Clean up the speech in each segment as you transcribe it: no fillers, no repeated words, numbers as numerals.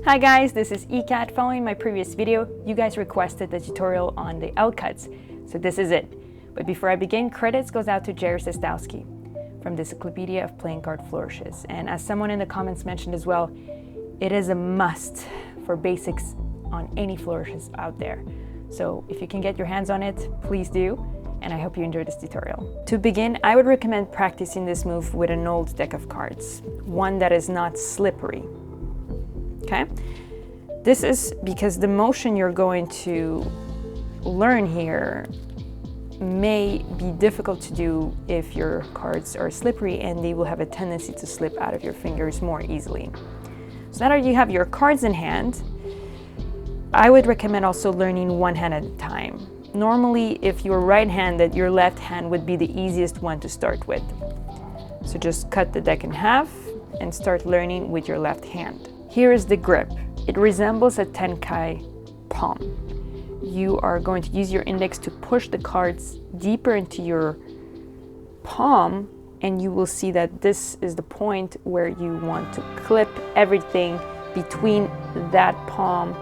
Hi guys, this is Ekat. Following my previous video, you guys requested a tutorial on the L cuts, so this is it. But before I begin, credits goes out to Jerry Sestowski from the Encyclopedia of Playing Card Flourishes. And as someone in the comments mentioned as well, it is a must for basics on any flourishes out there. So if you can get your hands on it, please do, and I hope you enjoy this tutorial. To begin, I would recommend practicing this move with an old deck of cards, one that is not slippery. Okay? This is because the motion you're going to learn here may be difficult to do if your cards are slippery, and they will have a tendency to slip out of your fingers more easily. So now that you have your cards in hand, I would recommend also learning one hand at a time. Normally, if you're right-handed, your left hand would be the easiest one to start with. So just cut the deck in half and start learning with your left hand. Here is the grip. It resembles a tenkai palm. You are going to use your index to push the cards deeper into your palm, and you will see that this is the point where you want to clip everything between that palm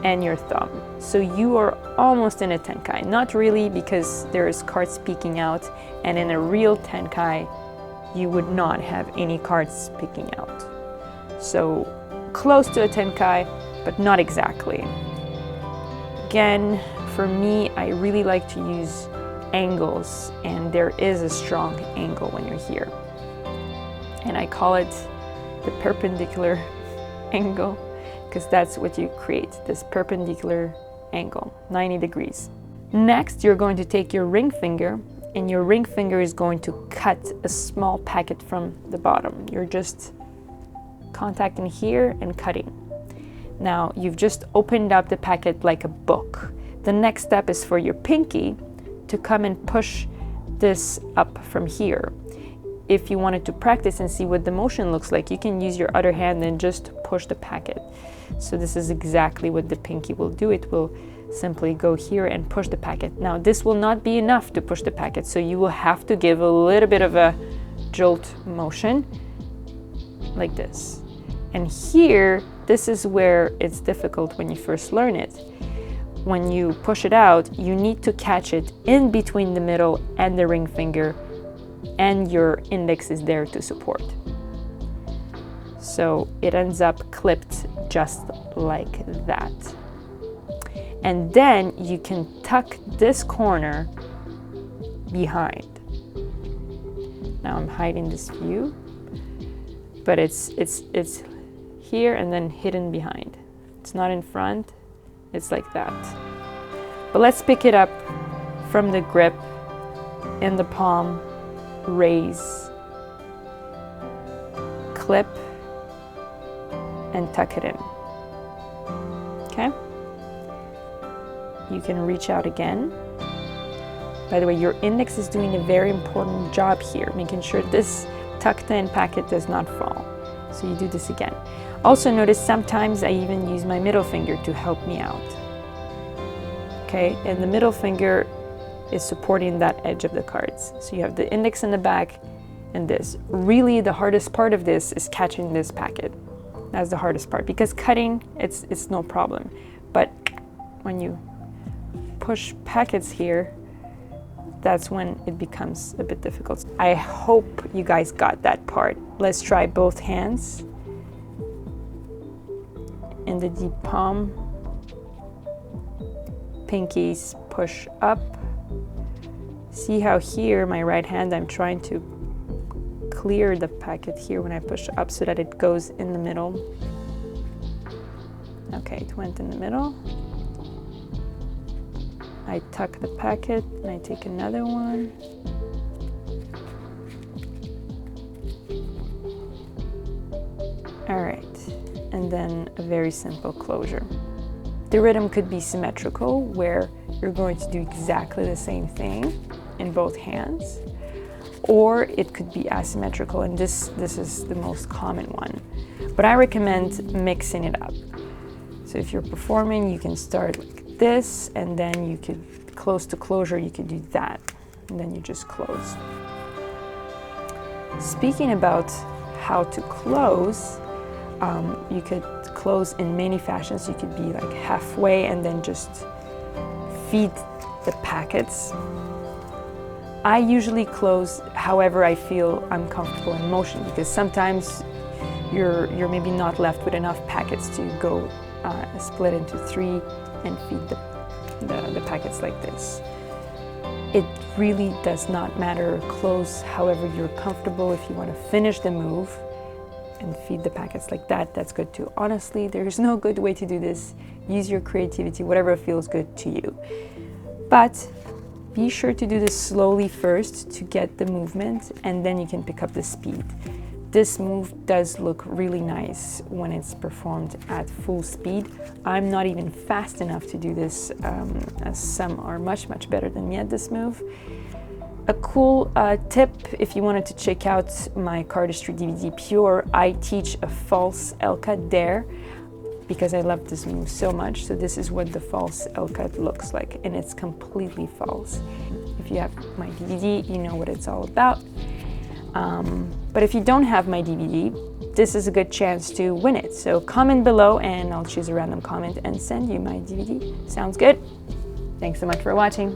and your thumb. So you are almost in a tenkai. Not really, because there's cards peeking out, and in a real tenkai, you would not have any cards peeking out. So close to a tenkai, but not exactly. Again, for me, I really like to use angles, and there is a strong angle when you're here. And I call it the perpendicular angle, because that's what you create, this perpendicular angle, 90 degrees. Next, you're going to take your ring finger, and your ring finger is going to cut a small packet from the bottom. You're just contacting here and cutting. Now you've just opened up the packet like a book. The next step is for your pinky to come and push this up from here. If you wanted to practice and see what the motion looks like, you can use your other hand and just push the packet. So this is exactly what the pinky will do. It will simply go here and push the packet. Now this will not be enough to push the packet, so you will have to give a little bit of a jolt motion like this. And here, this is where it's difficult when you first learn it. When you push it out, you need to catch it in between the middle and the ring finger, and your index is there to support. So it ends up clipped just like that. And then you can tuck this corner behind. Now I'm hiding this view, but it's here and then hidden behind. It's not in front, it's like that. But let's pick it up from the grip in the palm, raise, clip, and tuck it in. Okay? You can reach out again. By the way, your index is doing a very important job here, making sure this tucked in packet does not fall. So you do this again. Also notice sometimes I even use my middle finger to help me out. Okay, and the middle finger is supporting that edge of the cards. So you have the index in the back and this. Really the hardest part of this is catching this packet. That's the hardest part, because cutting, it's no problem. But when you push packets here, that's when it becomes a bit difficult. I hope you guys got that part. Let's try both hands. In the deep palm, pinkies push up. See how here, my right hand, I'm trying to clear the packet here when I push up so that it goes in the middle. Okay, it went in the middle. I tuck the packet and I take another one. All right. And then a very simple closure. The rhythm could be symmetrical, where you're going to do exactly the same thing in both hands, or it could be asymmetrical, and this is the most common one. But I recommend mixing it up. So if you're performing, you can start like this, and then you could, close to closure, you could do that, and then you just close. Speaking about how to close, You could close in many fashions. You could be like halfway and then just feed the packets. I usually close however I feel I'm comfortable in motion, because sometimes you're maybe not left with enough packets to go split into 3 and feed the packets like this. It really does not matter. Close however you're comfortable. If you want to finish the move and feed the packets like that, that's good too. Honestly, there's no good way to do this. Use your creativity, whatever feels good to you. But be sure to do this slowly first to get the movement, and then you can pick up the speed. This move does look really nice when it's performed at full speed. I'm not even fast enough to do this, as some are much better than me at this move. A cool tip, if you wanted to check out my Cardistry DVD Pure, I teach a false L-cut there because I love this move so much. So this is what the false L-cut looks like, and it's completely false. If you have my DVD, you know what it's all about. But if you don't have my DVD, this is a good chance to win it. So comment below and I'll choose a random comment and send you my DVD. Sounds good? Thanks so much for watching.